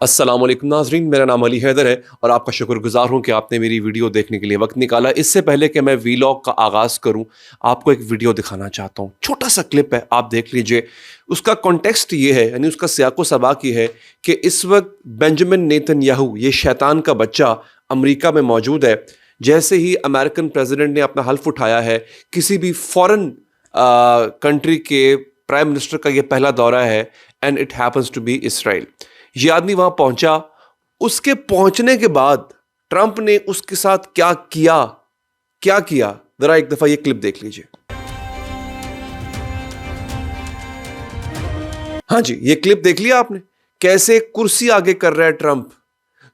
अस्सलाम वालेकुम नाज़रीन, मेरा नाम अली हैदर है और आपका शुक्रगुज़ार हूँ कि आपने मेरी वीडियो देखने के लिए वक्त निकाला। इससे पहले कि मैं वीलॉग का आगाज़ करूँ, आपको एक वीडियो दिखाना चाहता हूँ। छोटा सा क्लिप है, आप देख लीजिए। उसका कॉन्टेक्स्ट ये है, यानी उसका सियाक़ो सबाक़ ये है कि इस वक्त बेंजामिन नेतन्याहू, ये शैतान का बच्चा, अमेरिका में मौजूद है। जैसे ही अमेरिकन प्रेसिडेंट ने अपना हल्फ उठाया है, किसी भी फॉरेन कंट्री के प्राइम मिनिस्टर का ये पहला दौरा है, and it happens to be Israel. ये आदमी वहां पहुंचा। उसके पहुंचने के बाद ट्रंप ने उसके साथ क्या किया, जरा एक दफा ये क्लिप देख लीजिए। हाँ जी, ये क्लिप देख लिया आपने, कैसे कुर्सी आगे कर रहा है ट्रंप।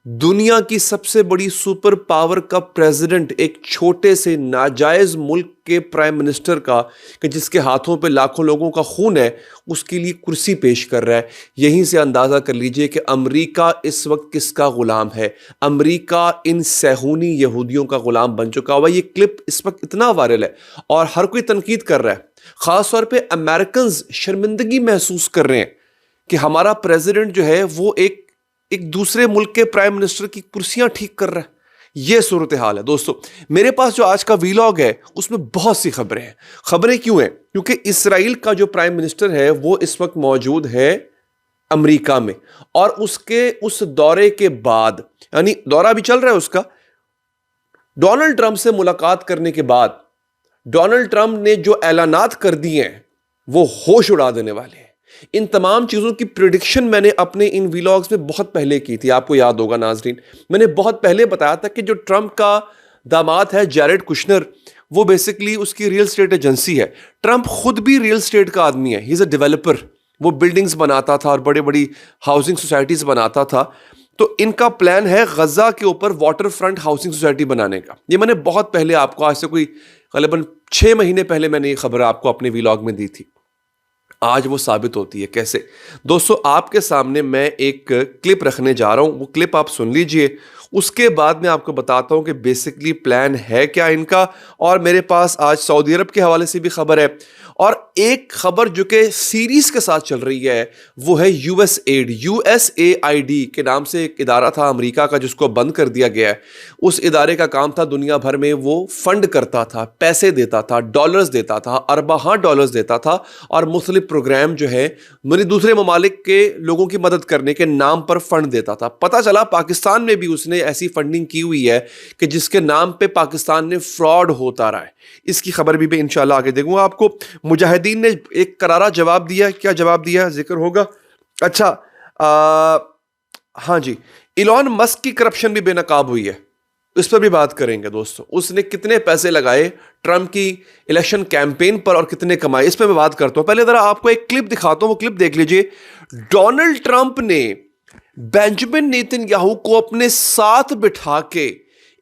दुनिया की सबसे बड़ी सुपर पावर का प्रेसिडेंट एक छोटे से नाजायज मुल्क के प्राइम मिनिस्टर का, कि जिसके हाथों पे लाखों लोगों का खून है, उसके लिए कुर्सी पेश कर रहा है। यहीं से अंदाजा कर लीजिए कि अमेरिका इस वक्त किसका गुलाम है। अमेरिका इन सहूनी यहूदियों का गुलाम बन चुका हुआ। ये क्लिप इस वक्त इतना वायरल है और हर कोई तनकीद कर रहा है। खासतौर पर अमेरिकन शर्मिंदगी महसूस कर रहे हैं कि हमारा प्रेसिडेंट जो है वो एक दूसरे मुल्क के प्राइम मिनिस्टर की कुर्सियां ठीक कर रहा है। यह सूरत हाल है दोस्तों। मेरे पास जो आज का वीलॉग है उसमें बहुत सी खबरें हैं। खबरें क्यों हैं? क्योंकि इसराइल का जो प्राइम मिनिस्टर है वो इस वक्त मौजूद है अमेरिका में, और उसके उस दौरे के बाद, यानी दौरा भी चल रहा है उसका, डोनाल्ड ट्रंप से मुलाकात करने के बाद डोनाल्ड ट्रंप ने जो ऐलानात कर दिए हैं वो होश उड़ा देने वाले हैं। इन तमाम चीज़ों की प्रिडिक्शन मैंने अपने इन व्लॉग्स में बहुत पहले की थी। आपको याद होगा नाजरीन, मैंने बहुत पहले बताया था कि जो ट्रंप का दामाद है जैरेड कुशनर, वो बेसिकली उसकी रियल एस्टेट एजेंसी है। ट्रंप खुद भी रियल एस्टेट का आदमी है, ही इज़ अ डेवलपर। वो बिल्डिंग्स बनाता था और बड़े बड़ी हाउसिंग सोसाइटीज बनाता था। तो इनका प्लान है गजा के ऊपर वाटर फ्रंट हाउसिंग सोसाइटी बनाने का। ये मैंने बहुत पहले आपको, आज से कोई करीबन 6 महीने पहले मैंने ये खबर आपको अपने व्लॉग में दी थी। आज वो साबित होती है। कैसे? दोस्तों, आपके सामने मैं एक क्लिप रखने जा रहा हूं, वो क्लिप आप सुन लीजिए। उसके बाद मैं आपको बताता हूं कि बेसिकली प्लान है क्या इनका। और मेरे पास आज सऊदी अरब के हवाले से भी खबर है, और एक खबर जो कि सीरीज के साथ चल रही है वो है USAID के नाम से एक इदारा था अमेरिका का, जिसको बंद कर दिया गया है। उस इदारे का काम था दुनिया भर में वो फंड करता था, पैसे देता था, डॉलर्स देता था, अरबा डॉलर्स देता था, और मुख्तलिफ प्रोग्राम जो है मेरे दूसरे ममालिक के लोगों की मदद करने के नाम पर फंड देता था। पता चला पाकिस्तान में भी उसने ऐसी फंडिंग की हुई है कि जिसके नाम पे पाकिस्तान में फ्रॉड होता रहा है। इसकी खबर भी मैं इंशाल्लाह आगे दूंगा आपको। मुजाहिदीन ने एक करारा जवाब दिया। क्या जवाब दिया, जिक्र होगा। अच्छा, हाँ जी, इलॉन मस्क की करप्शन भी बेनकाब हुई है, इस पर भी बात करेंगे दोस्तों। उसने कितने पैसे लगाए ट्रंप की इलेक्शन कैंपेन पर और कितने कमाए, इस पर मैं बात करता हूं। पहले जरा आपको एक क्लिप दिखाता हूं, वो क्लिप देख लीजिए। डोनाल्ड ट्रंप ने बेंजामिन नेतन्याहू को अपने साथ बिठा के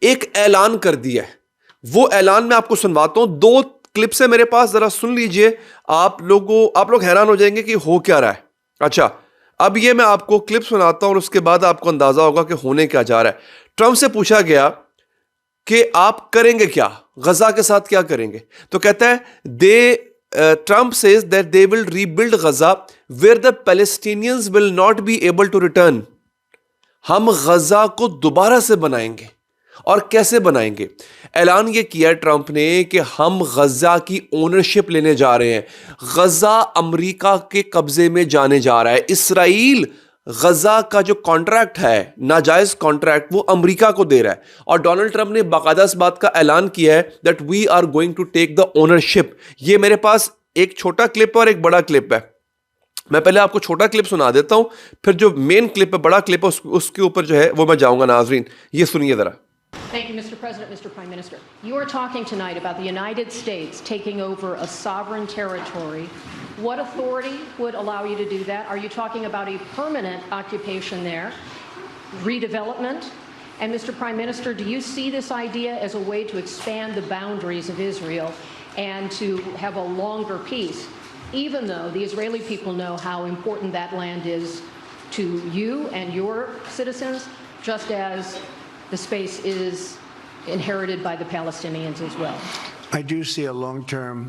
एक ऐलान कर दिया है। वो ऐलान मैं आपको सुनवाता हूं। 2 क्लिप्स है मेरे पास, जरा सुन लीजिए। आप लोग हैरान हो जाएंगे कि हो क्या रहा है। अच्छा, अब ये मैं आपको क्लिप सुनाता हूं और उसके बाद आपको अंदाजा होगा कि होने क्या जा रहा है। ट्रंप से पूछा गया कि आप करेंगे क्या, गजा के साथ क्या करेंगे? तो कहता है Trump says that they will rebuild Gaza where the Palestinians will not be able to return. हम गजा को दोबारा से बनाएंगे। और कैसे बनाएंगे? ऐलान ये किया ट्रंप ने कि हम गजा की ओनरशिप लेने जा रहे हैं। गजा अमेरिका के कब्जे में जाने जा रहा है। इसराइल गजा का जो कॉन्ट्रैक्ट है, नाजायज कॉन्ट्रैक्ट, वो अमेरिका को दे रहा है। और डोनाल्ड ट्रंप ने बाकायदा इस बात का ऐलान किया है that we are going to take the ownership. ये मेरे पास एक छोटा क्लिप और एक बड़ा क्लिप है। मैं पहले आपको छोटा क्लिप सुना देता हूं, फिर जो मेन क्लिप है, बड़ा क्लिप है, उसके ऊपर जो है वो मैं जाऊंगा। नाजरीन, ये सुनिए जरा। Thank you, Mr. President, Mr. Prime Minister. You are talking tonight about the United States taking over a sovereign territory. What authority would allow you to do that? Are you talking about a permanent occupation there, redevelopment? And Mr. Prime Minister, do you see this idea as a way to expand the boundaries of Israel and to have a longer peace, even though the Israeli people know how important that land is to you and your citizens, just as the space is inherited by the Palestinians as well? I do see a long-term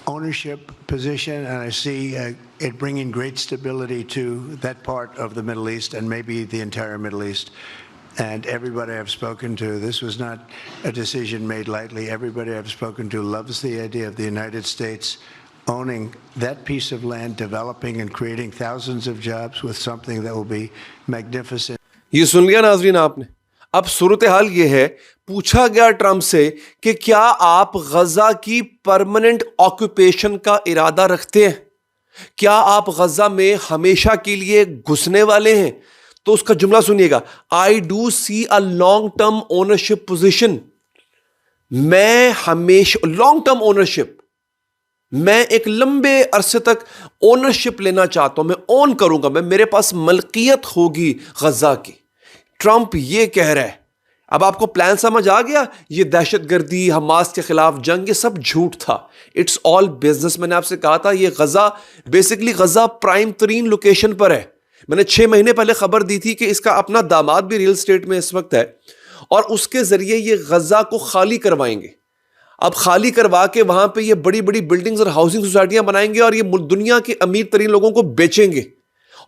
ownership position, and I see it bringing great stability to that part of the Middle East and maybe the entire Middle East. And everybody I've spoken to, this was not a decision made lightly. Everybody I've spoken to loves the idea of the United States owning that piece of land, developing and creating thousands of jobs with something that will be magnificent. ये सुन लिया नाजरीन आपने। अब सूरत हाल ये है, पूछा गया Trump से कि क्या आप गजा की परमानेंट ऑक्यूपेशन का इरादा रखते हैं, क्या आप गजा में हमेशा के लिए घुसने वाले हैं? तो उसका जुमला सुनिएगा, I do see a long term ownership position. मैं हमेशा लॉन्ग टर्म ओनरशिप, मैं एक लंबे अरसे तक ओनरशिप लेना चाहता हूं, मैं ओन करूंगा, मैं मेरे पास मलकियत होगी गजा की। ट्रंप ये कह रहा है। अब आपको प्लान समझ आ गया? ये दहशतगर्दी, हमास के खिलाफ जंग, ये सब झूठ था। It's all business. मैंने आपसे कहा था ये गजा, बेसिकली गजा प्राइम तरीन लोकेशन पर है। मैंने 6 महीने पहले खबर दी थी कि इसका अपना दामाद भी रियल एस्टेट में इस वक्त है और उसके जरिए ये गजा को खाली करवाएंगे। अब खाली करवा के वहां पे ये बड़ी बड़ी बिल्डिंग्स और हाउसिंग सोसाइटियां बनाएंगे और ये दुनिया के अमीर तरीन लोगों को बेचेंगे।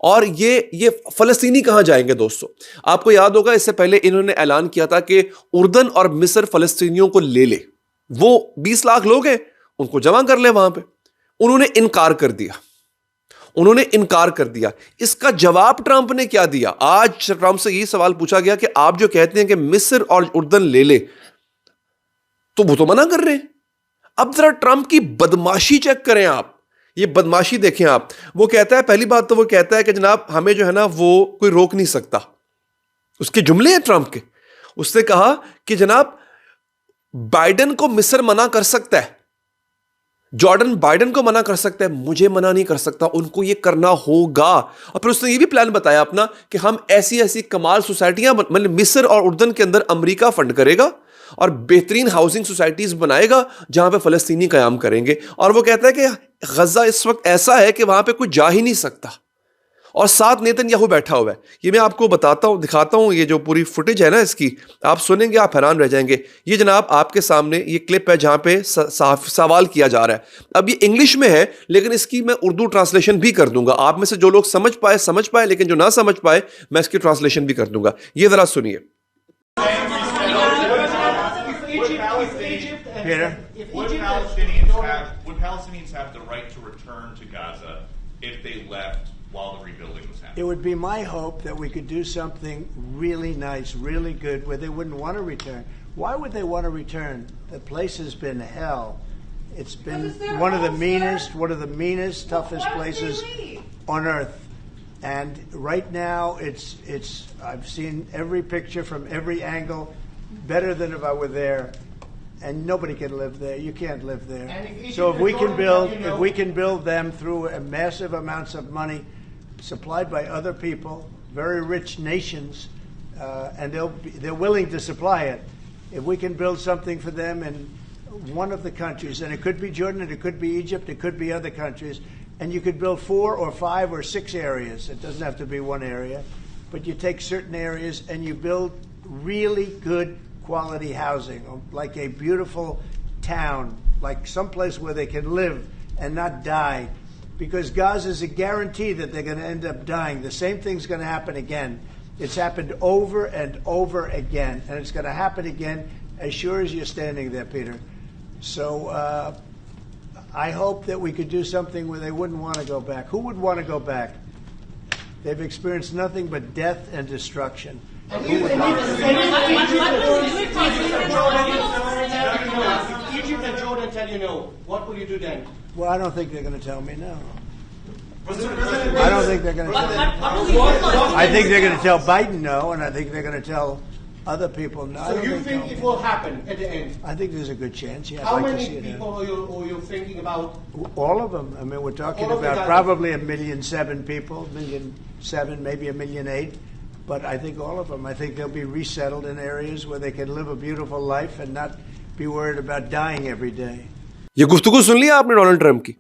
और ये फलस्तीनी कहां जाएंगे दोस्तों? आपको याद होगा इससे पहले इन्होंने ऐलान किया था कि उर्दन और मिस्र फलस्तीनियों को ले ले। वो 20 लाख लोग हैं, उनको जमा कर ले वहां पे। उन्होंने इनकार कर दिया, उन्होंने इनकार कर दिया। इसका जवाब ट्रंप ने क्या दिया? आज ट्रंप से यही सवाल पूछा गया कि आप जो कहते हैं कि मिस्र और उर्दन ले ले, तो वो तो मना कर रहे हैं। अब जरा ट्रंप की बदमाशी चेक करें आप, ये बदमाशी देखें आप। वो कहता है, पहली बात तो वो कहता है कि जनाब हमें जो है ना वो कोई रोक नहीं सकता। उसके जुमले हैं ट्रंप के। उसने कहा कि जनाब बाइडेन को मिस्र मना कर सकता है, जॉर्डन बाइडेन को मना कर सकता है, मुझे मना नहीं कर सकता, उनको ये करना होगा। और फिर उसने ये भी प्लान बताया अपना कि हम ऐसी ऐसी कमाल सोसाइटियां, मतलब मिस्र और उर्दन के अंदर अमेरिका फंड करेगा और बेहतरीन हाउसिंग सोसाइटीज बनाएगा जहां पे फलस्तीनी कयाम करेंगे। और वो कहता है कि गजा इस वक्त ऐसा है कि वहां पे कोई जा ही नहीं सकता और साथ नेतन्याहू बैठा हुआ है। ये मैं आपको बताता हूं, दिखाता हूं, ये जो पूरी फुटेज है ना इसकी, आप सुनेंगे आप हैरान रह जाएंगे। ये जनाब आपके सामने ये क्लिप है जहां पे सवाल किया जा रहा है। अब ये इंग्लिश में है लेकिन इसकी मैं उर्दू ट्रांसलेशन भी कर दूंगा। आप में से जो लोग समझ पाए, लेकिन जो ना समझ पाए मैं इसकी ट्रांसलेशन भी कर दूंगा। ये जरा सुनिए। Would Palestinians have the right to return to Gaza if they left while the rebuilding was happening? It would be my hope that we could do something really nice, really good, where they wouldn't want to return. Why would they want to return? The place has been hell. It's been one of the meanest, toughest places on earth. And right now, I've seen every picture from every angle, better than if I were there. And nobody can live there. You can't live there. So if we can build them through massive amounts of money supplied by other people, very rich nations, and they're willing to supply it. If we can build something for them in one of the countries, and it could be Jordan, and it could be Egypt, it could be other countries, and you could build 4 or 5 or 6 areas. It doesn't have to be one area, but you take certain areas and you build really good quality housing, like a beautiful town, like someplace where they can live and not die, because Gaza is a guarantee that they're going to end up dying. The same thing's going to happen again. It's happened over and over again, and it's going to happen again as sure as you're standing there, Peter. So I hope that we could do something where they wouldn't want to go back. Who would want to go back? They've experienced nothing but death and destruction. If Egypt and Jordan tell you no, what will you do then? Well, I don't think they're going to tell me no. I don't think they're going to tell me. I think they're going to tell Biden no, and I think they're going to tell other people no. So you think it will happen at the end? I think there's a good chance. Yeah, How I'd like many to see it people are you thinking about? All of them. I mean, we're talking All of the about guys. probably 1,000,007 people, 1,000,007, maybe 1,000,008. But I think all of them. I think they'll be resettled in areas where they can live a beautiful life and not be worried about dying every day. ये गुफ्तगू सुन लिया आपने Donald Trump की?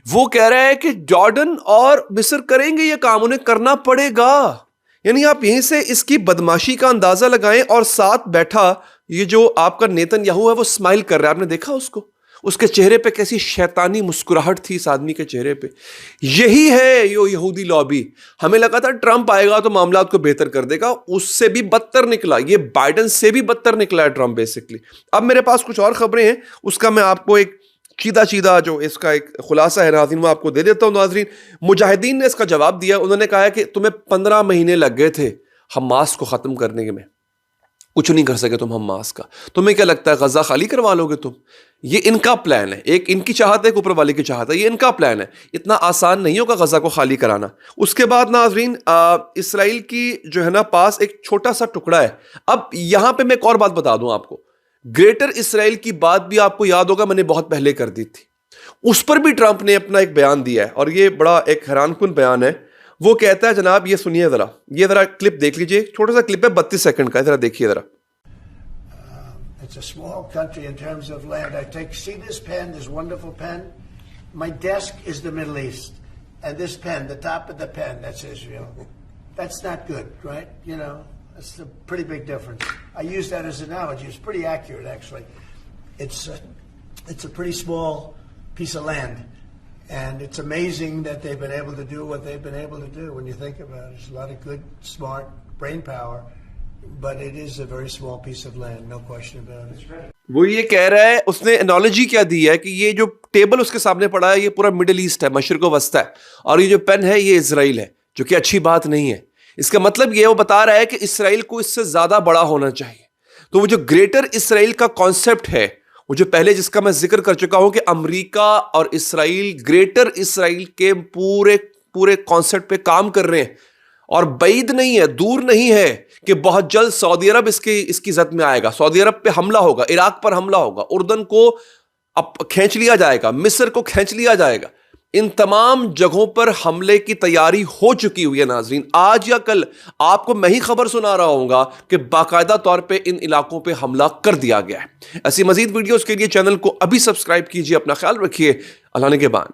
वो कह रहा है कि जॉर्डन और मिस्र करेंगे ये काम, उन्हें करना पड़ेगा। यानी आप यहीं से इसकी बदमाशी का अंदाजा लगाएं। और साथ बैठा ये जो आपका नेतन्याहू है वो स्माइल कर रहा है। आपने देखा उसको? उसके चेहरे पे कैसी शैतानी मुस्कुराहट थी इस आदमी के चेहरे पे। यही है ये यहूदी लॉबी। हमें लगा था ट्रंप आएगा तो मामलात को बेहतर कर देगा, उससे भी बदतर निकला। ये बाइडेन से भी बदतर निकला है ट्रंप बेसिकली। अब मेरे पास कुछ और खबरें हैं, उसका मैं आपको एक सीधा जो इसका एक खुलासा है नाज़रीन वो आपको दे देता हूं। नाज़रीन, मुजाहिदीन ने इसका जवाब दिया। उन्होंने कहा है कि तुम्हें 15 महीने लग गए थे हमास को ख़त्म करने में, कुछ नहीं कर सके तुम हमास का। तुम्हें क्या लगता है गजा खाली करवा लोगे तुम? ये इनका प्लान है, एक इनकी चाहत है, एक ऊपर वाले की चाहत है, ये इनका प्लान है। इतना आसान नहीं होगा गजा को खाली कराना। उसके बाद नाज़रीन, इसराइल की जो है ना पास एक छोटा सा टुकड़ा है। अब यहां पे मैं एक और बात बता दूं आपको, ग्रेटर इसराइल की बात भी आपको याद होगा मैंने बहुत पहले कर दी थी। उस पर भी ट्रंप ने अपना एक बयान दिया है और ये बड़ा एक हैरानकुन बयान है। वो कहता है, जनाब ये सुनिए जरा, ये जरा क्लिप देख लीजिए, छोटा सा क्लिप है 32 सेकंड का, जरा देखिए जरा। It's a small country in terms of land. See this pen, this wonderful pen? My desk is the Middle East. And this pen, the top of the pen, that's Israel. That's not good, right? You know, that's a pretty big difference. I use that as an analogy. It's pretty accurate, actually. It's a pretty small piece of land. And it's amazing that they've been able to do what they've been able to do when you think about it. There's a lot of good, smart brain power. But it is a very small piece of land, no question about it. वो ये कह रहा है, उसने analogy क्या दी है कि ये जो टेबल उसके सामने पड़ा है ये पूरा मिडिल ईस्ट है, मशरिक वस्ता है, और ये जो पेन है ये इजराइल है, जो कि अच्छी बात नहीं है। इसका मतलब ये वो बता रहा है कि इसराइल को इससे ज्यादा बड़ा होना चाहिए। तो वो जो ग्रेटर इसराइल का कॉन्सेप्ट है, वो जो पहले जिसका मैं जिक्र कर चुका हूं कि अमेरिका और इसराइल ग्रेटर इसराइल के पूरे कॉन्सेप्ट पे काम कर रहे हैं, और बैद नहीं है, दूर नहीं है कि बहुत जल्द सऊदी अरब इसकी जद में आएगा। सऊदी अरब पे हमला होगा, इराक पर हमला होगा, उर्दन को अब खींच लिया जाएगा, मिस्र को खींच लिया जाएगा। इन तमाम जगहों पर हमले की तैयारी हो चुकी हुई है नाज़रीन। आज या कल आपको मैं ही खबर सुना रहा हूंगा कि बाकायदा तौर पे इन इलाकों पे हमला कर दिया गया है। ऐसी मजीद वीडियोस के लिए चैनल को अभी सब्सक्राइब कीजिए। अपना ख्याल रखिए। अल्लाह ने के बाद।